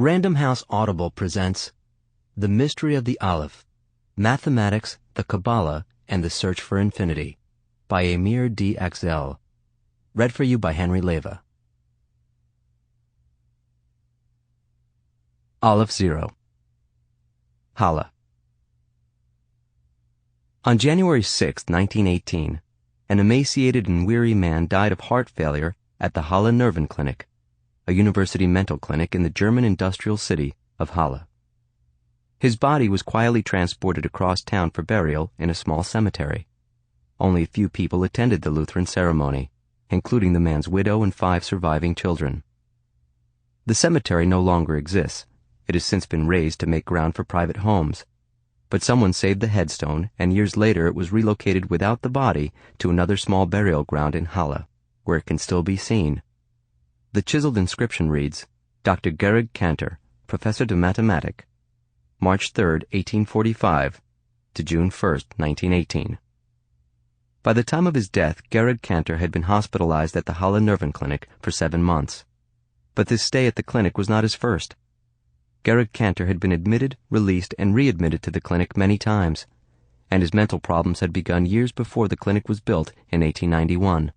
Random House Audible presents The Mystery of the Aleph, Mathematics, the Kabbalah, and the Search for Infinity by Amir D. Aczel. Read for you by Levya. Aleph 0. Hala. On January 6, 1918, an emaciated and weary man died of heart failure at the Hala Nerven Clinic, a university mental clinic in the German industrial city of Hala. His body was quietly transported across town for burial in a small cemetery. Only a few people attended the Lutheran ceremony, including the man's widow and 5 surviving children. The cemetery no longer exists. It has since been razed to make ground for private homes. But someone saved the headstone, and years later it was relocated without the body to another small burial ground in Hala, where it can still be seen. The chiseled inscription reads, Dr. Georg Cantor, Professor de Mathematik, March 3, 1845 to June 1, 1918. By the time of his death, Georg Cantor had been hospitalized at the Hala Nerven Clinic for 7 months. But this stay at the clinic was not his first. Georg Cantor had been admitted, released, and readmitted to the clinic many times, and his mental problems had begun years before the clinic was built in 1891.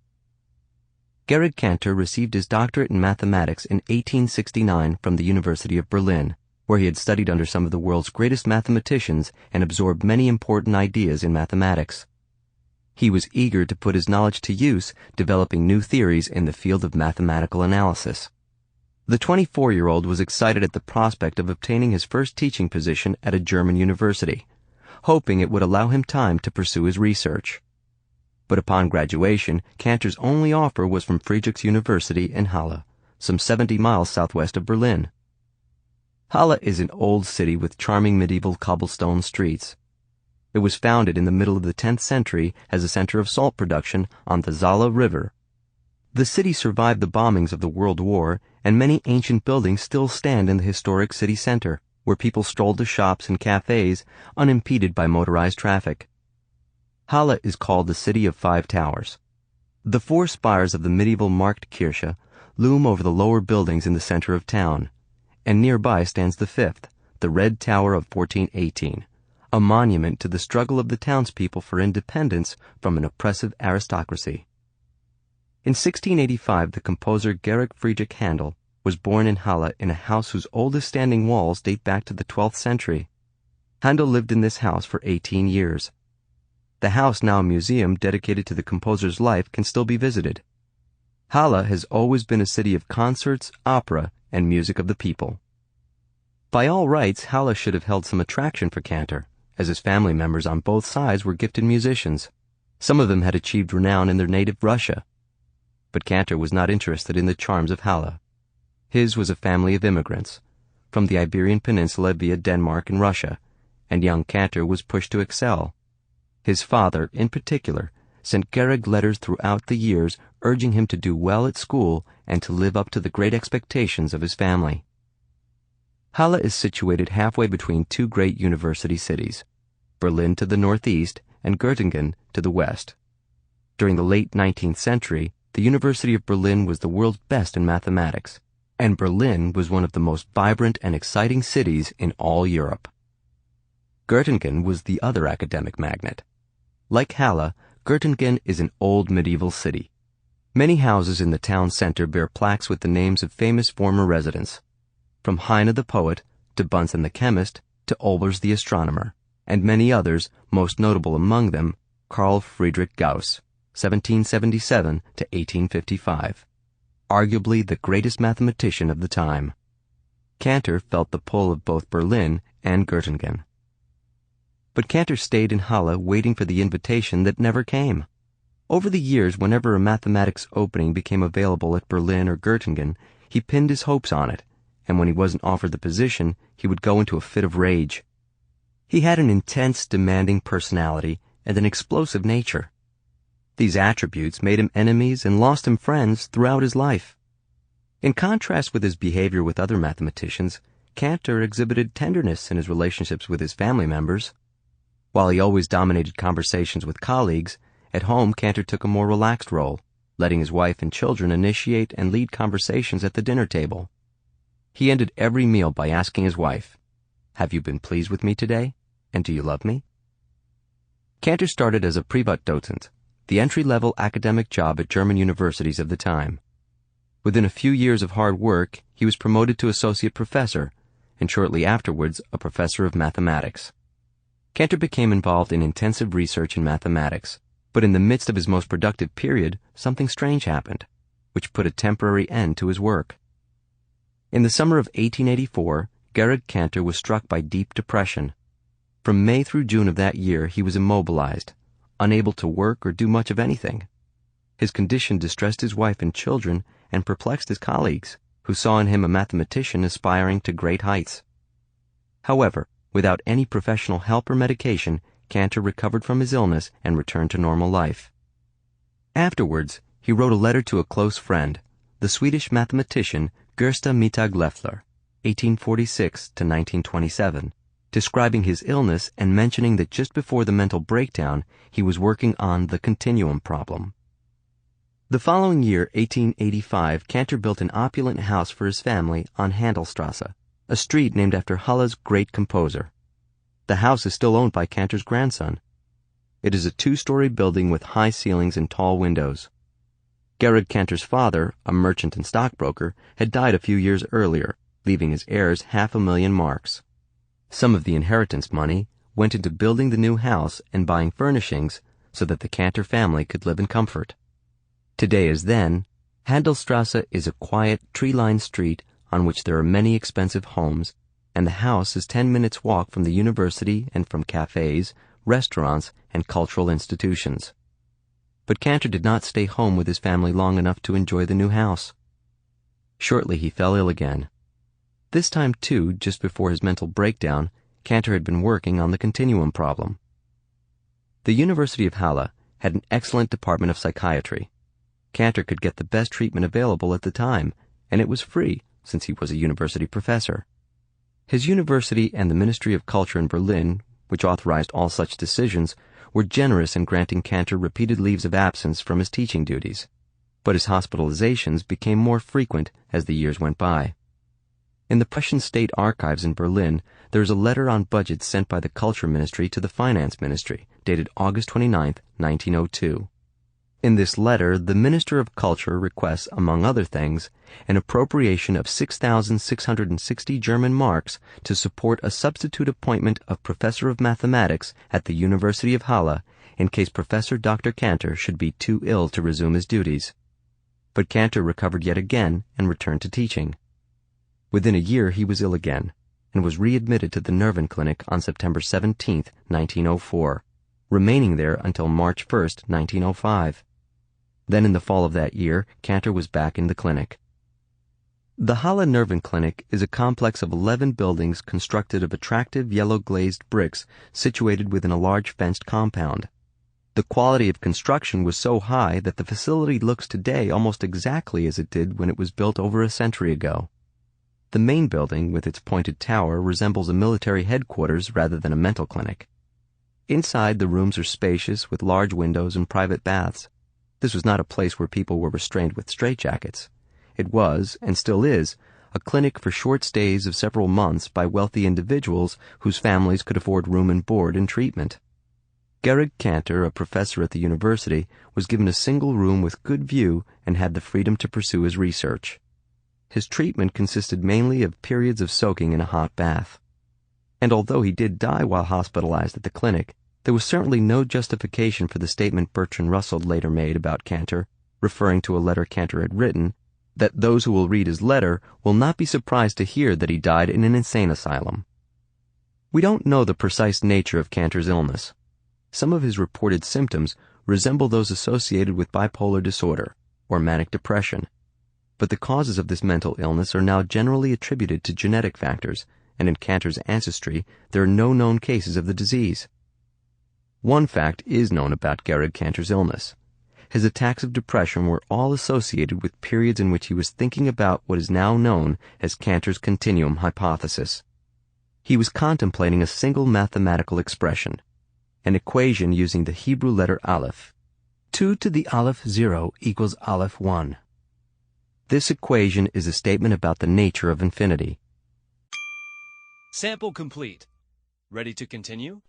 Georg Cantor received his doctorate in mathematics in 1869 from the University of Berlin, where he had studied under some of the world's greatest mathematicians and absorbed many important ideas in mathematics. He was eager to put his knowledge to use, developing new theories in the field of mathematical analysis. The 24-year-old was excited at the prospect of obtaining his first teaching position at a German university, hoping it would allow him time to pursue his research. But upon graduation, Cantor's only offer was from Friedrichs University in Hala, some 70 miles southwest of Berlin. Hala is an old city with charming medieval cobblestone streets. It was founded in the middle of the 10th century as a center of salt production on the Zala River. The city survived the bombings of the World War, and many ancient buildings still stand in the historic city center, where people strolled to shops and cafes unimpeded by motorized traffic. Hala is called the City of 5 Towers. The 4 spires of the medieval Marktkirche loom over the lower buildings in the center of town, and nearby stands the 5th, the Red Tower of 1418, a monument to the struggle of the townspeople for independence from an oppressive aristocracy. In 1685, the composer Georg Friedrich Handel was born in Hala in a house whose oldest standing walls date back to the 12th century. Handel lived in this house for 18 years. The house, now a museum dedicated to the composer's life, can still be visited. Hala has always been a city of concerts, opera, and music of the people. By all rights, Hala should have held some attraction for Cantor, as his family members on both sides were gifted musicians. Some of them had achieved renown in their native Russia. But Cantor was not interested in the charms of Hala. His was a family of immigrants, from the Iberian Peninsula via Denmark and Russia, and young Cantor was pushed to excel. His father, in particular, sent Georg letters throughout the years urging him to do well at school and to live up to the great expectations of his family. Hala is situated halfway between 2 great university cities, Berlin to the northeast and Göttingen to the west. During the late 19th century, the University of Berlin was the world's best in mathematics, and Berlin was one of the most vibrant and exciting cities in all Europe. Göttingen was the other academic magnet. Like Hala, Göttingen is an old medieval city. Many houses in the town center bear plaques with the names of famous former residents, from Heine the poet, to Bunsen the chemist, to Olbers the astronomer, and many others, most notable among them, Carl Friedrich Gauss, 1777 to 1855, arguably the greatest mathematician of the time. Cantor felt the pull of both Berlin and Göttingen. But Cantor stayed in Hala waiting for the invitation that never came. Over the years, whenever a mathematics opening became available at Berlin or Göttingen, he pinned his hopes on it, and when he wasn't offered the position, he would go into a fit of rage. He had an intense, demanding personality and an explosive nature. These attributes made him enemies and lost him friends throughout his life. In contrast with his behavior with other mathematicians, Cantor exhibited tenderness in his relationships with his family members. While he always dominated conversations with colleagues, at home Cantor took a more relaxed role, letting his wife and children initiate and lead conversations at the dinner table. He ended every meal by asking his wife, "Have you been pleased with me today? And do you love me?" Cantor started as a Privatdozent, the entry-level academic job at German universities of the time. Within a few years of hard work, he was promoted to associate professor, and shortly afterwards a professor of mathematics. Cantor became involved in intensive research in mathematics, but in the midst of his most productive period, something strange happened, which put a temporary end to his work. In the summer of 1884, Georg Cantor was struck by deep depression. From May through June of that year, he was immobilized, unable to work or do much of anything. His condition distressed his wife and children and perplexed his colleagues, who saw in him a mathematician aspiring to great heights. However, without any professional help or medication, Cantor recovered from his illness and returned to normal life. Afterwards, he wrote a letter to a close friend, the Swedish mathematician Gösta Mittag-Leffler, 1846 to 1927, describing his illness and mentioning that just before the mental breakdown, he was working on the continuum problem. The following year, 1885, Cantor built an opulent house for his family on Handelsstrasse, a street named after Halle's great composer. The house is still owned by Cantor's grandson. It is a two-story building with high ceilings and tall windows. Georg Cantor's father, a merchant and stockbroker, had died a few years earlier, leaving his heirs 500,000 marks. Some of the inheritance money went into building the new house and buying furnishings so that the Cantor family could live in comfort. Today as then, Handelsstrasse is a quiet, tree-lined street on which there are many expensive homes, and the house is 10 minutes' walk from the university and from cafes, restaurants, and cultural institutions. But Cantor did not stay home with his family long enough to enjoy the new house. Shortly he fell ill again. This time, too, just before his mental breakdown, Cantor had been working on the continuum problem. The University of Halle had an excellent department of psychiatry. Cantor could get the best treatment available at the time, and it was free, since he was a university professor. His university and the Ministry of Culture in Berlin, which authorized all such decisions, were generous in granting Cantor repeated leaves of absence from his teaching duties, but his hospitalizations became more frequent as the years went by. In the Prussian State Archives in Berlin, there is a letter on budgets sent by the Culture Ministry to the Finance Ministry, dated August 29, 1902. In this letter, the Minister of Culture requests, among other things, an appropriation of 6,660 German marks to support a substitute appointment of Professor of Mathematics at the University of Halle in case Professor Dr. Cantor should be too ill to resume his duties. But Cantor recovered yet again and returned to teaching. Within a year he was ill again, and was readmitted to the Nerven Clinic on September 17, 1904, remaining there until March 1, 1905. Then in the fall of that year, Cantor was back in the clinic. The Halle Nerven Clinic is a complex of 11 buildings constructed of attractive yellow-glazed bricks situated within a large fenced compound. The quality of construction was so high that the facility looks today almost exactly as it did when it was built over a century ago. The main building, with its pointed tower, resembles a military headquarters rather than a mental clinic. Inside, the rooms are spacious with large windows and private baths. This was not a place where people were restrained with straitjackets. It was, and still is, a clinic for short stays of several months by wealthy individuals whose families could afford room and board and treatment. Georg Cantor, a professor at the university, was given a single room with good view and had the freedom to pursue his research. His treatment consisted mainly of periods of soaking in a hot bath. And although he did die while hospitalized at the clinic, there was certainly no justification for the statement Bertrand Russell later made about Cantor, referring to a letter Cantor had written, that those who will read his letter will not be surprised to hear that he died in an insane asylum. We don't know the precise nature of Cantor's illness. Some of his reported symptoms resemble those associated with bipolar disorder or manic depression, but the causes of this mental illness are now generally attributed to genetic factors, and in Cantor's ancestry there are no known cases of the disease. One fact is known about Georg Cantor's illness. His attacks of depression were all associated with periods in which he was thinking about what is now known as Cantor's continuum hypothesis. He was contemplating a single mathematical expression, an equation using the Hebrew letter Aleph. 2 to the Aleph 0 equals Aleph 1. this equation is a statement about the nature of infinity. Sample complete. Ready to continue?